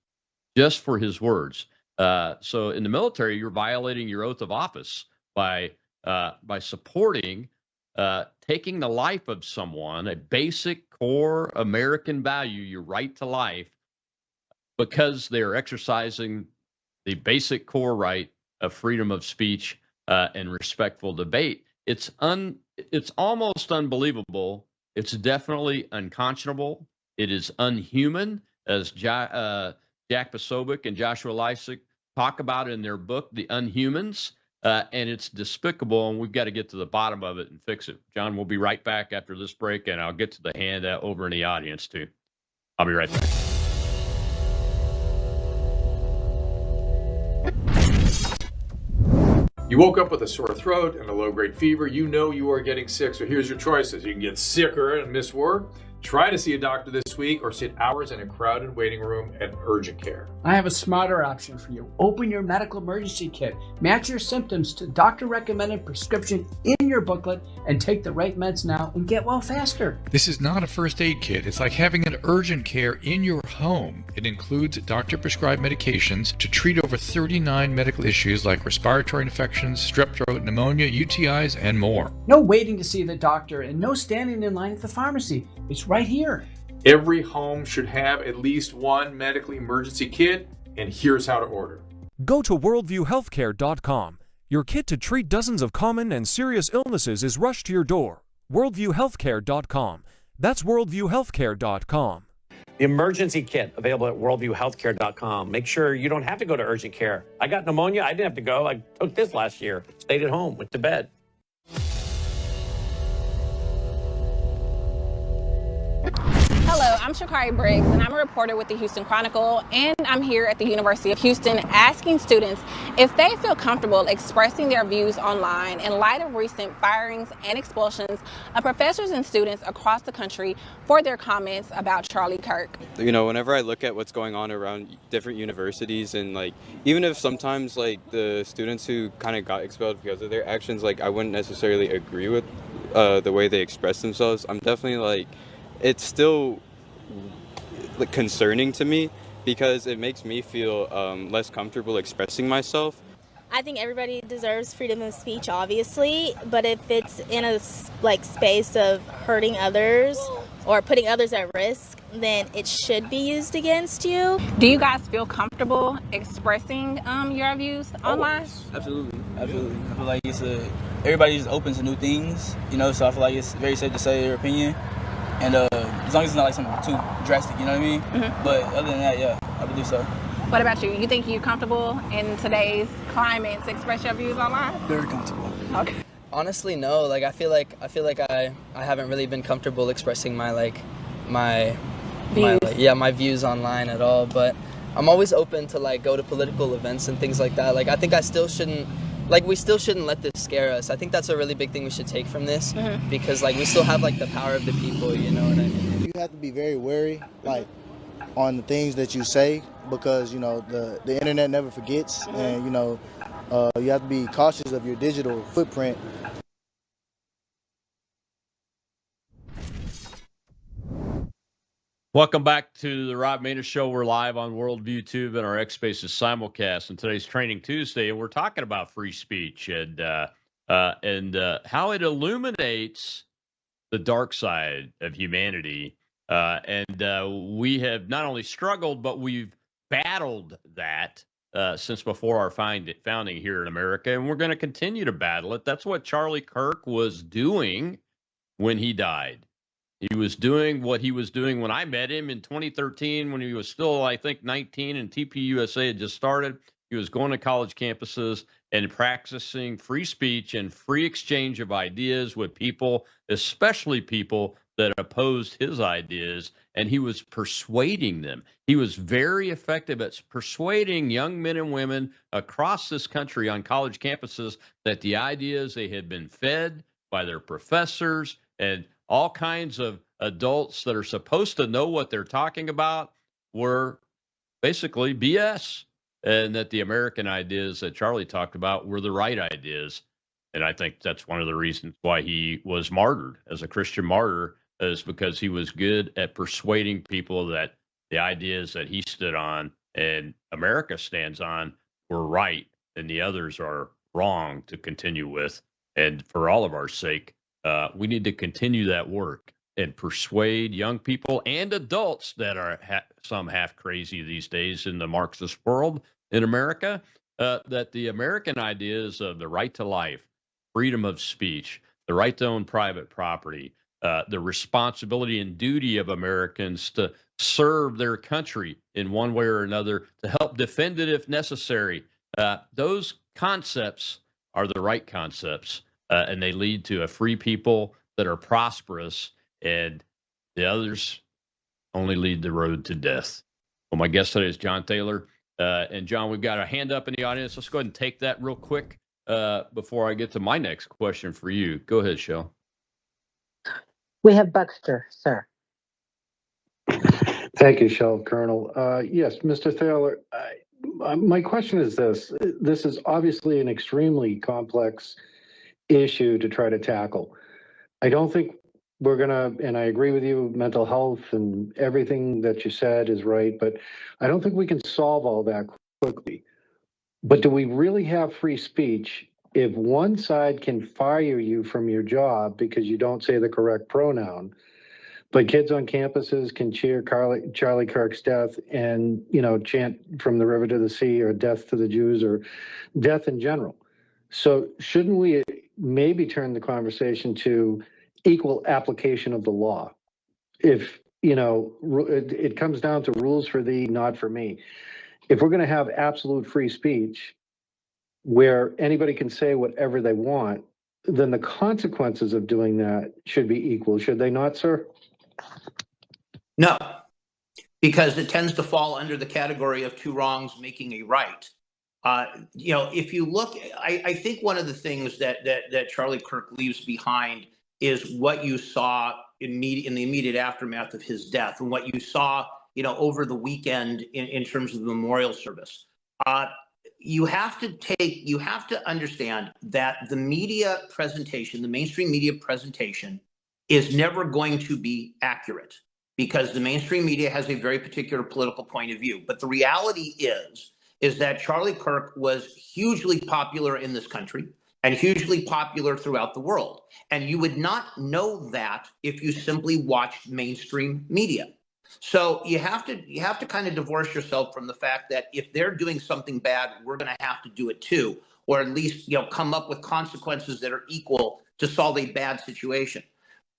Just for his words. So in the military, you're violating your oath of office by supporting taking the life of someone, a basic core American value, your right to life, because they're exercising the basic core right of freedom of speech and respectful debate. It's almost unbelievable. It's definitely unconscionable. It is unhuman, as Jack Posobiec and Joshua Lysick talk about in their book, The Unhumans. and it's despicable, and we've got to get to the bottom of it and fix it. John, we'll be right back after this break, and I'll get to the hand over in the audience, too. I'll be right back. You woke up with a sore throat and a low-grade fever. You know you are getting sick, so here's your choices. You can get sicker and miss work, try to see a doctor this week, or sit hours in a crowded waiting room at urgent care. I have a smarter option for you. Open your medical emergency kit. Match your symptoms to doctor-recommended prescription in your booklet and take the right meds now and get well faster. This is not a first aid kit. It's like having an urgent care in your home. It includes doctor-prescribed medications to treat over 39 medical issues like respiratory infections, strep throat, pneumonia, UTIs, and more. No waiting to see the doctor and no standing in line at the pharmacy. It's right here. Every home should have at least one medical emergency kit, and here's how to order. Go to worldviewhealthcare.com. Your kit to treat dozens of common and serious illnesses is rushed to your door. worldviewhealthcare.com. That's worldviewhealthcare.com. The emergency kit available at worldviewhealthcare.com. Make sure you don't have to go to urgent care. I got pneumonia. I didn't have to go. I took this last year. Stayed at home, went to bed. Hello, I'm Shakari Briggs, and I'm a reporter with the Houston Chronicle, and I'm here at the University of Houston asking students if they feel comfortable expressing their views online in light of recent firings and expulsions of professors and students across the country for their comments about Charlie Kirk. You know, whenever I look at what's going on around different universities, and like, even if sometimes like the students who kind of got expelled because of their actions, like I wouldn't necessarily agree with the way they express themselves, I'm definitely like, it's still like concerning to me because it makes me feel less comfortable expressing myself. I think everybody deserves freedom of speech, obviously, but if it's in a space of hurting others or putting others at risk, then it should be used against you. Do you guys feel comfortable expressing your views online? Absolutely. I feel like everybody's open to new things, so I feel like it's very safe to say your opinion. And as long as it's not like something too drastic, you know what I mean? Mm-hmm. But other than that, yeah, I believe so. What about you? You think you're comfortable in today's climate to express your views online? Very comfortable. Okay. Honestly, no. Like I feel like I haven't really been comfortable expressing my views online at all. But I'm always open to go to political events and things like that. Like I think we still shouldn't let this scare us. I think that's a really big thing we should take from this, mm-hmm. because we still have the power of the people, you know what I mean? You have to be very wary on the things that you say, because the internet never forgets, mm-hmm. and you have to be cautious of your digital footprint. Welcome back to the Rob Maness Show. We're live on Worldview Tube and our X Spaces simulcast. And today's Training Tuesday, and we're talking about free speech and how it illuminates the dark side of humanity. We have not only struggled, but we've battled that since before our founding here in America, and we're going to continue to battle it. That's what Charlie Kirk was doing when he died. He was doing what he was doing when I met him in 2013, when he was still, I think, 19, and TPUSA had just started. He was going to college campuses and practicing free speech and free exchange of ideas with people, especially people that opposed his ideas, and he was persuading them. He was very effective at persuading young men and women across this country on college campuses that the ideas they had been fed by their professors and all kinds of adults that are supposed to know what they're talking about were basically BS, and that the American ideas that Charlie talked about were the right ideas. And I think that's one of the reasons why he was martyred as a Christian martyr, is because he was good at persuading people that the ideas that he stood on and America stands on were right and the others are wrong to continue with. And for all of our sake, we need to continue that work and persuade young people and adults that are some half crazy these days in the Marxist world in America, that the American ideas of the right to life, freedom of speech, the right to own private property, the responsibility and duty of Americans to serve their country in one way or another, to help defend it if necessary, those concepts are the right concepts, and they lead to a free people that are prosperous, and the others only lead the road to death. Well, my guest today is John Taylor. And John, we've got a hand up in the audience. Let's go ahead and take that real quick before I get to my next question for you. Go ahead, Shell. We have Buxter, sir. Thank you, Shell Colonel. Yes, Mr. Thaler, my question is this. This is obviously an extremely complex issue to try to tackle. I don't think we're going to, and I agree with you, mental health and everything that you said is right, but I don't think we can solve all that quickly. But do we really have free speech if one side can fire you from your job because you don't say the correct pronoun, but kids on campuses can cheer Charlie Kirk's death and, chant from the river to the sea or death to the Jews or death in general? So shouldn't we maybe turn the conversation to equal application of the law? If, it comes down to rules for thee, not for me. If we're going to have absolute free speech where anybody can say whatever they want, then the consequences of doing that should be equal, should they not, sir? No, because it tends to fall under the category of two wrongs making a right. If you look, I think one of the things that Charlie Kirk leaves behind is what you saw in the immediate aftermath of his death, and what you saw, over the weekend in terms of the memorial service. You have to understand that the media presentation, the mainstream media presentation, is never going to be accurate, because the mainstream media has a very particular political point of view. But the reality is that Charlie Kirk was hugely popular in this country and hugely popular throughout the world. And you would not know that if you simply watched mainstream media. So you have to kind of divorce yourself from the fact that if they're doing something bad, we're going to have to do it too, or at least come up with consequences that are equal to solve a bad situation.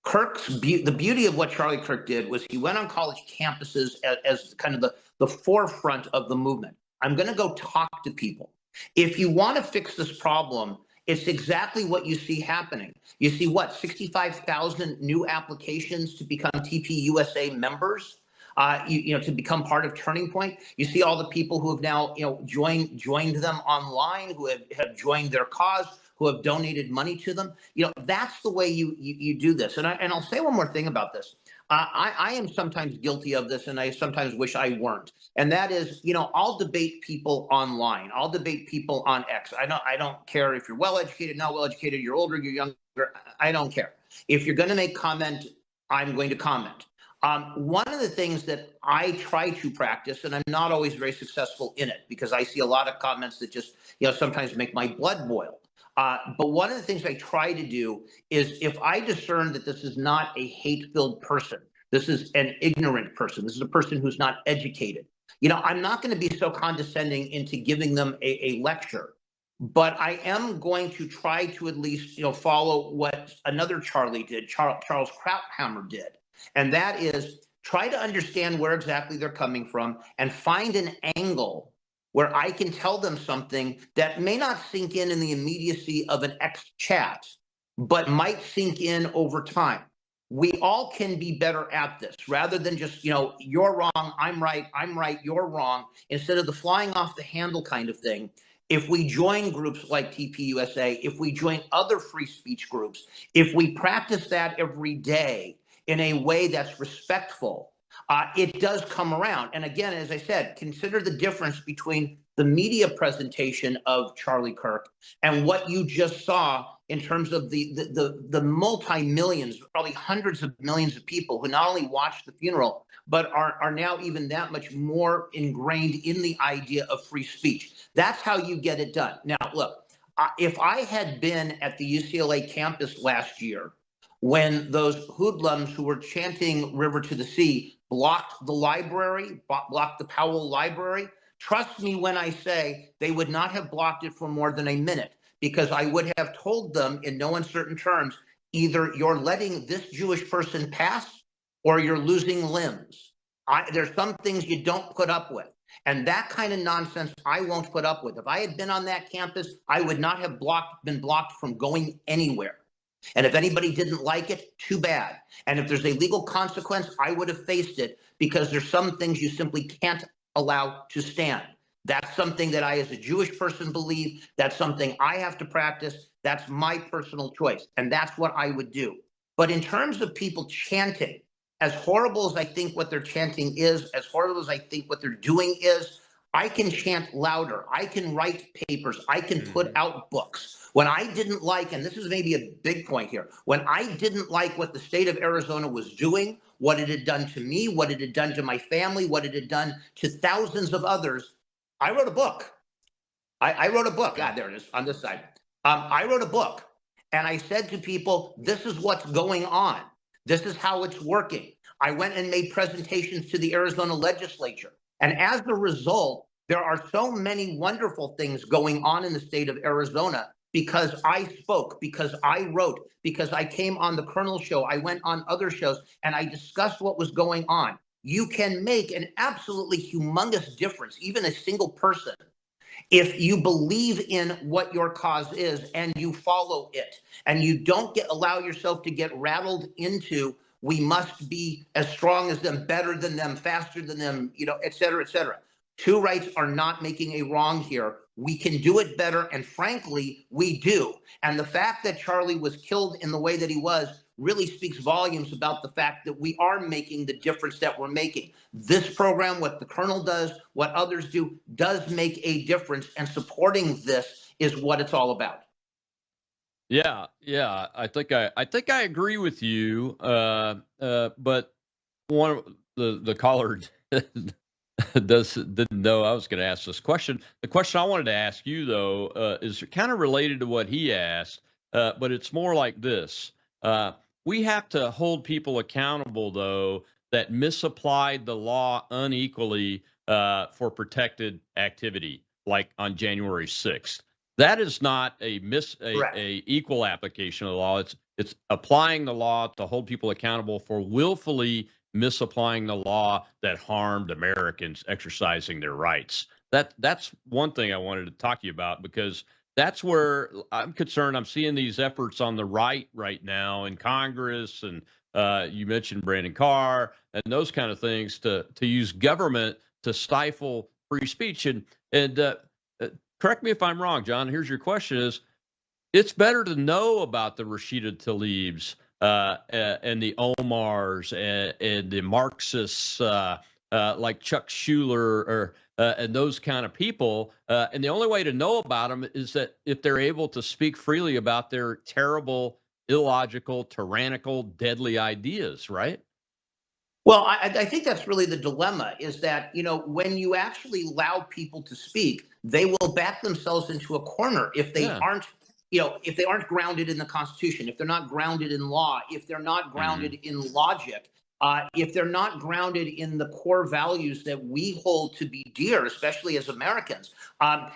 The beauty of what Charlie Kirk did was he went on college campuses as kind of the forefront of the movement. I'm going to go talk to people. If you want to fix this problem, it's exactly what you see happening. You see 65,000 new applications to become TPUSA members, to become part of Turning Point. You see all the people who have now, joined them online, who have joined their cause, who have donated money to them. That's the way you do this. And I'll say one more thing about this. I am sometimes guilty of this, and I sometimes wish I weren't. And that is, I'll debate people online. I'll debate people on X. I don't care if you're well-educated, not well-educated, you're older, you're younger. I don't care. If you're going to make comment, I'm going to comment. One of the things that I try to practice, and I'm not always very successful in it, because I see a lot of comments that just, sometimes make my blood boil. But one of the things I try to do is, if I discern that this is not a hate-filled person, this is an ignorant person, this is a person who's not educated, I'm not going to be so condescending into giving them a lecture. But I am going to try to at least, follow what another Charlie did, Charles Krauthammer did. And that is try to understand where exactly they're coming from and find an angle where I can tell them something that may not sink in the immediacy of an X chat, but might sink in over time. We all can be better at this, rather than just, you're wrong, I'm right, you're wrong, instead of the flying off the handle kind of thing. If we join groups like TPUSA, if we join other free speech groups, if we practice that every day in a way that's respectful, it does come around. And again, as I said, consider the difference between the media presentation of Charlie Kirk and what you just saw in terms of the multi-millions, probably hundreds of millions of people who not only watched the funeral, but are now even that much more ingrained in the idea of free speech. That's how you get it done. Now, look, if I had been at the UCLA campus last year when those hoodlums who were chanting River to the Sea blocked the library, blocked the Powell Library, trust me when I say they would not have blocked it for more than a minute, because I would have told them in no uncertain terms, either you're letting this Jewish person pass or you're losing limbs. There's some things you don't put up with. And that kind of nonsense I won't put up with. If I had been on that campus, I would not have been blocked from going anywhere. And if anybody didn't like it, too bad. And if there's a legal consequence, I would have faced it, because there's some things you simply can't allow to stand. That's something that I, as a Jewish person, believe. That's something I have to practice. That's my personal choice. And that's what I would do. But in terms of people chanting, as horrible as I think what they're chanting is, as horrible as I think what they're doing is, I can chant louder. I can write papers. I can put out books. When I didn't like, and this is maybe a big point here, when I didn't like what the state of Arizona was doing, what it had done to me, what it had done to my family, what it had done to thousands of others, I wrote a book. I wrote a book. Ah, there it is on this side. I wrote a book, and I said to people, this is what's going on. This is how it's working. I went and made presentations to the Arizona legislature. And as a result, there are so many wonderful things going on in the state of Arizona because I spoke, because I wrote, because I came on the Colonel Show, I went on other shows, and I discussed what was going on. You can make an absolutely humongous difference, even a single person, if you believe in what your cause is and you follow it, and you don't allow yourself to get rattled into, we must be as strong as them, better than them, faster than them, et cetera, et cetera. Two rights are not making a wrong here. We can do it better, and frankly, we do. And the fact that Charlie was killed in the way that he was really speaks volumes about the fact that we are making the difference that we're making. This program, what the Colonel does, what others do, does make a difference, and supporting this is what it's all about. Yeah, I think I agree with you. But one of the caller didn't know I was going to ask this question. The question I wanted to ask you, though, is kind of related to what he asked, but it's more like this. We have to hold people accountable, though, that misapplied the law unequally for protected activity, like on January 6th. That is not a equal application of the law. It's applying the law to hold people accountable for willfully misapplying the law that harmed Americans exercising their rights. That's one thing I wanted to talk to you about, because that's where I'm concerned. I'm seeing these efforts on the right now in Congress, and you mentioned Brandon Carr and those kind of things to use government to stifle free speech. And correct me if I'm wrong, John. Here's your question: is it's better to know about the Rashida Tlaibs and the Omars and the Marxists like Chuck Schumer and those kind of people. And the only way to know about them is that if they're able to speak freely about their terrible, illogical, tyrannical, deadly ideas, right? Well, I think that's really the dilemma, is that, when you actually allow people to speak, they will back themselves into a corner if they aren't, if they aren't grounded in the Constitution, if they're not grounded in law, if they're not grounded in logic, if they're not grounded in the core values that we hold to be dear, especially as Americans.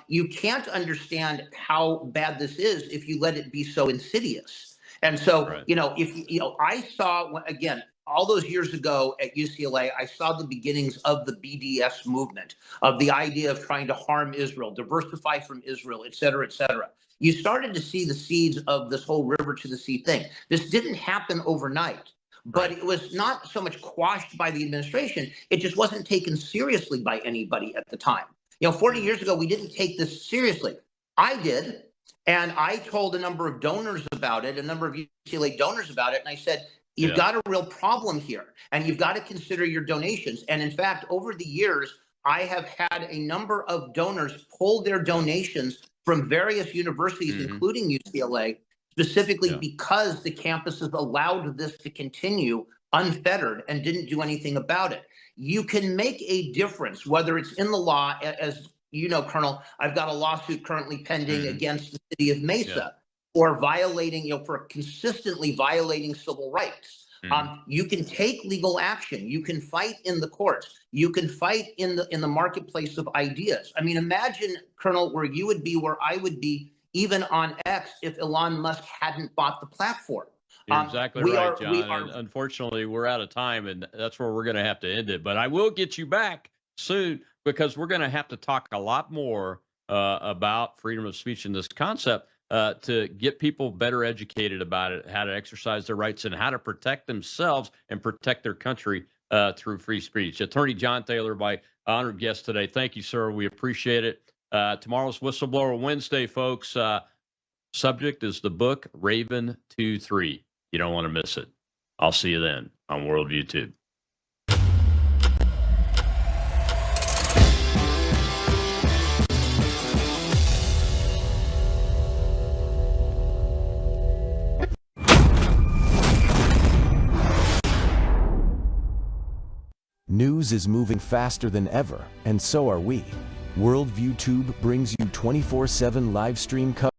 You can't understand how bad this is if you let it be so insidious. And so, I saw, again, all those years ago at UCLA, I saw the beginnings of the BDS movement, of the idea of trying to harm Israel, diversify from Israel, et cetera, et cetera. You started to see the seeds of this whole river to the sea thing. This didn't happen overnight, but it was not so much quashed by the administration. It just wasn't taken seriously by anybody at the time. 40 years ago, we didn't take this seriously. I did. And I told a number of donors about it, a number of UCLA donors about it. And I said, you've got a real problem here, and you've got to consider your donations. And in fact, over the years, I have had a number of donors pull their donations from various universities, including UCLA, specifically because the campuses allowed this to continue unfettered and didn't do anything about it. You can make a difference, whether it's in the law, as you know, Colonel, I've got a lawsuit currently pending against the city of Mesa. Or violating, for consistently violating civil rights. You can take legal action. You can fight in the courts. You can fight in the marketplace of ideas. I mean, imagine, Colonel, where you would be, where I would be, even on X, if Elon Musk hadn't bought the platform. You're exactly right, John. And unfortunately, we're out of time, and that's where we're going to have to end it. But I will get you back soon. because we're going to have to talk a lot more about freedom of speech and this concept to get people better educated about it, how to exercise their rights, and how to protect themselves and protect their country through free speech. Attorney John Taylor, my honored guest today. Thank you, sir. We appreciate it. Tomorrow's Whistleblower Wednesday, folks. Subject is the book Raven 2-3. You don't want to miss it. I'll see you then on Worldview Tube. News is moving faster than ever, and so are we. Worldview Tube brings you 24/7 live stream coverage.